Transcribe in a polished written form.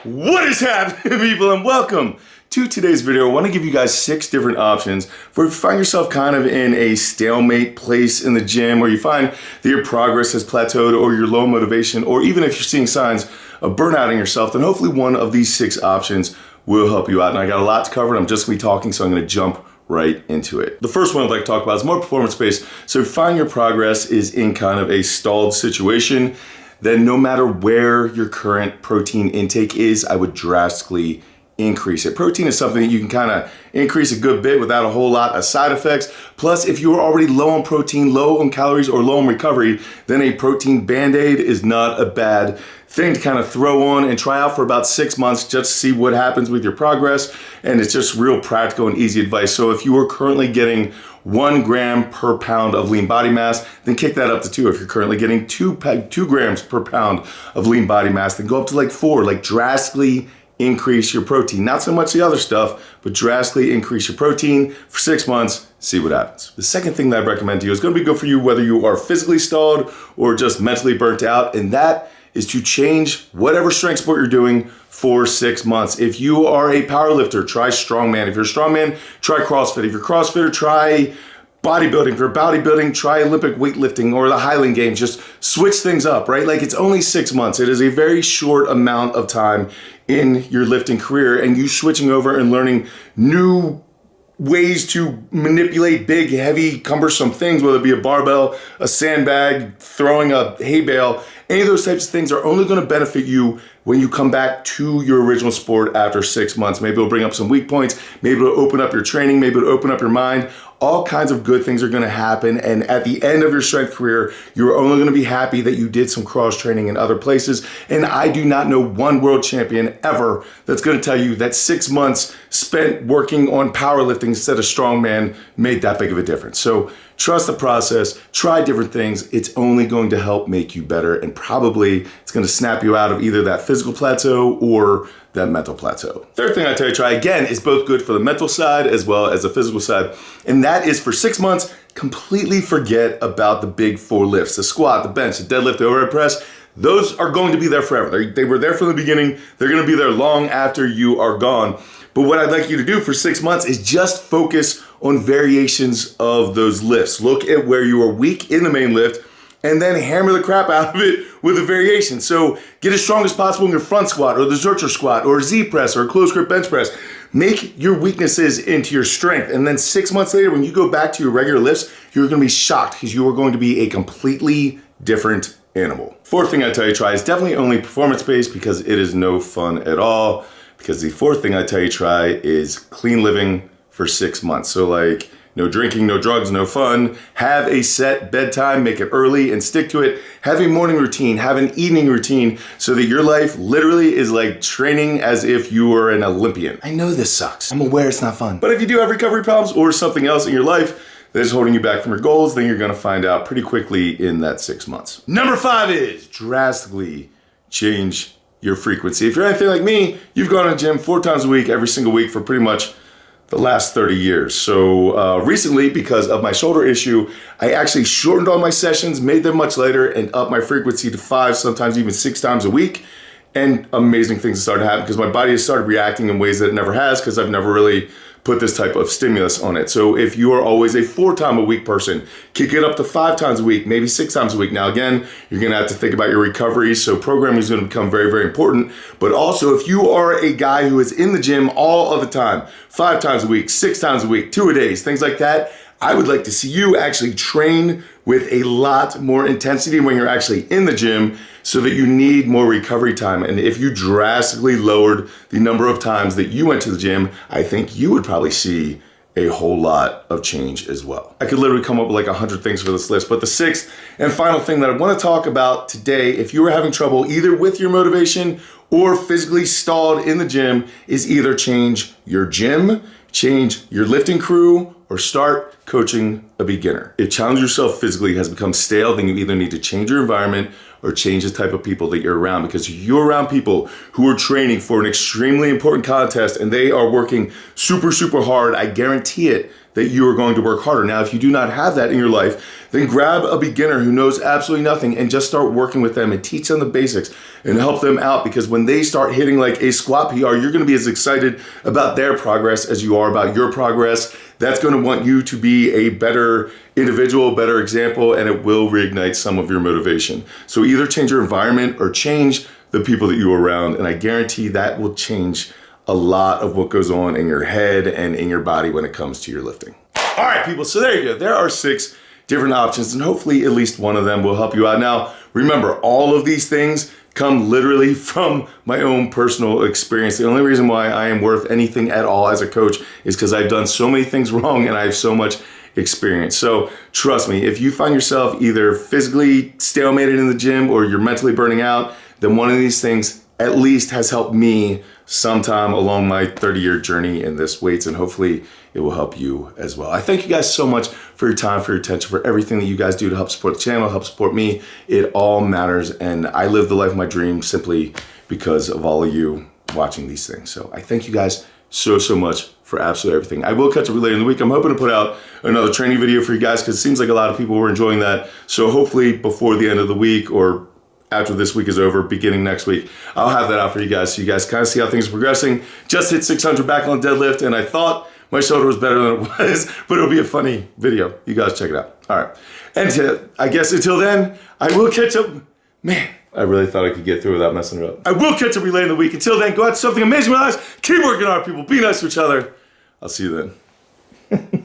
What is happening, people, and welcome to today's video. I want to give you guys 6 different options for if you find yourself kind of in a stalemate place in the gym, or you find that your progress has plateaued, or you're low motivation, or even if you're seeing signs of burnout in yourself, then hopefully one of these 6 options will help you out. And I got a lot to cover, and I'm just going to be talking, so I'm going to jump right into it. The first one I'd like to talk about is more performance-based. So if you find your progress is in kind of a stalled situation, then no matter where your current protein intake is, I would drastically increase it. Protein is something that you can kind of increase a good bit without a whole lot of side effects. Plus, if you're already low on protein, low on calories, or low on recovery, then a protein band-aid is not a bad thing to kind of throw on and try out for about 6 months just to see what happens with your progress. And it's just real practical and easy advice. So if you are currently getting 1 gram per pound of lean body mass, then kick that up to 2. If you're currently getting 2 grams per pound of lean body mass, then go up to like 4, like drastically increase your protein. Not so much the other stuff, but drastically increase your protein for 6 months, see what happens. The second thing that I'd recommend to you is gonna be good for you whether you are physically stalled or just mentally burnt out, and that is to change whatever strength sport you're doing for 6 months. If you are a powerlifter, try strongman. If you're a strongman, try CrossFit. If you're a CrossFitter, try bodybuilding. If you're bodybuilding, try Olympic weightlifting or the Highland Games. Just switch things up, right? Like, it's only 6 months. It is a very short amount of time in your lifting career, and you switching over and learning new ways to manipulate big, heavy, cumbersome things, whether it be a barbell, a sandbag, throwing a hay bale, any of those types of things are only going to benefit you when you come back to your original sport after 6 months. Maybe it'll bring up some weak points, maybe it'll open up your training, maybe it'll open up your mind. All kinds of good things are going to happen, and at the end of your strength career, you're only going to be happy that you did some cross training in other places. And I do not know one world champion ever that's going to tell you that 6 months spent working on powerlifting instead of strongman made that big of a difference. So trust the process, try different things. It's only going to help make you better, and probably it's going to snap you out of either that physical plateau or that mental plateau. Third thing I tell you to try, again, is both good for the mental side as well as the physical side, and that is for 6 months, completely forget about the big 4 lifts, the squat, the bench, the deadlift, the overhead press. Those are going to be there forever. They were there from the beginning. They're going to be there long after you are gone. But what I'd like you to do for 6 months is just focus on variations of those lifts. Look at where you are weak in the main lift, and then hammer the crap out of it with a variation. So get as strong as possible in your front squat, or the Zercher squat, or a Z press, or a close grip bench press. Make your weaknesses into your strength. And then 6 months later, when you go back to your regular lifts, you're gonna be shocked because you are going to be a completely different animal. Fourth thing I tell you to try is definitely only performance-based, because it is no fun at all. Because the fourth thing I tell you to try is clean living for 6 months. So like, no drinking, no drugs, no fun. Have a set bedtime, make it early and stick to it. Have a morning routine, have an evening routine, so that your life literally is like training as if you were an Olympian. I know this sucks. I'm aware it's not fun. But if you do have recovery problems or something else in your life that is holding you back from your goals, then you're gonna find out pretty quickly in that 6 months. Number 5 is drastically change your frequency. If you're anything like me, you've gone to the gym 4 times a week, every single week for pretty much the last 30 years. So recently, because of my shoulder issue, I actually shortened all my sessions, made them much later, and upped my frequency to 5, sometimes even 6 times a week. And amazing things started to happen because my body has started reacting in ways that it never has, because I've never really put this type of stimulus on it. So if you are always a 4 time a week person, kick it up to 5 times a week, maybe 6 times a week. Now again, you're gonna have to think about your recovery, so programming is gonna become very, very important. But also, if you are a guy who is in the gym all of the time, 5 times a week, 6 times a week, 2-a-days, things like that, I would like to see you actually train with a lot more intensity when you're actually in the gym, so that you need more recovery time. And if you drastically lowered the number of times that you went to the gym, I think you would probably see a whole lot of change as well. I could literally come up with like 100 things for this list, but the 6th and final thing that I want to talk about today, if you are having trouble either with your motivation or physically stalled in the gym, is either change your gym, change your lifting crew, or start coaching a beginner. If challenge yourself physically has become stale, then you either need to change your environment or change the type of people that you're around, because you're around people who are training for an extremely important contest and they are working super, super hard. I guarantee it that you are going to work harder. Now, if you do not have that in your life, then grab a beginner who knows absolutely nothing and just start working with them and teach them the basics and help them out, because when they start hitting like a squat PR, you're gonna be as excited about their progress as you are about your progress. That's gonna want you to be a better individual, better example, and it will reignite some of your motivation. So either change your environment or change the people that you are around, and I guarantee that will change a lot of what goes on in your head and in your body when it comes to your lifting. All right, people, so there you go. There are 6 different options, and hopefully at least one of them will help you out. Now, remember, all of these things come literally from my own personal experience. The only reason why I am worth anything at all as a coach is because I've done so many things wrong and I have so much experience. So trust me, if you find yourself either physically stalemated in the gym or you're mentally burning out, then one of these things at least has helped me sometime along my 30-year journey in this weights, and hopefully it will help you as well. I thank you guys so much for your time, for your attention, for everything that you guys do to help support the channel, help support me. It all matters, and I live the life of my dream simply because of all of you watching these things. So I thank you guys so, so much for absolutely everything. I will catch up with you later in the week. I'm hoping to put out another training video for you guys because it seems like a lot of people were enjoying that. So hopefully before the end of the week or after this week is over, beginning next week, I'll have that out for you guys so you guys kind of see how things are progressing. Just hit 600 back on deadlift, and I thought my shoulder was better than it was, but it'll be a funny video. You guys check it out. All right. And I guess until then, I will catch up. Man, I really thought I could get through without messing it up. I will catch up with you later in the week. Until then, go out to something amazing with us. Keep working hard, people. Be nice to each other. I'll see you then.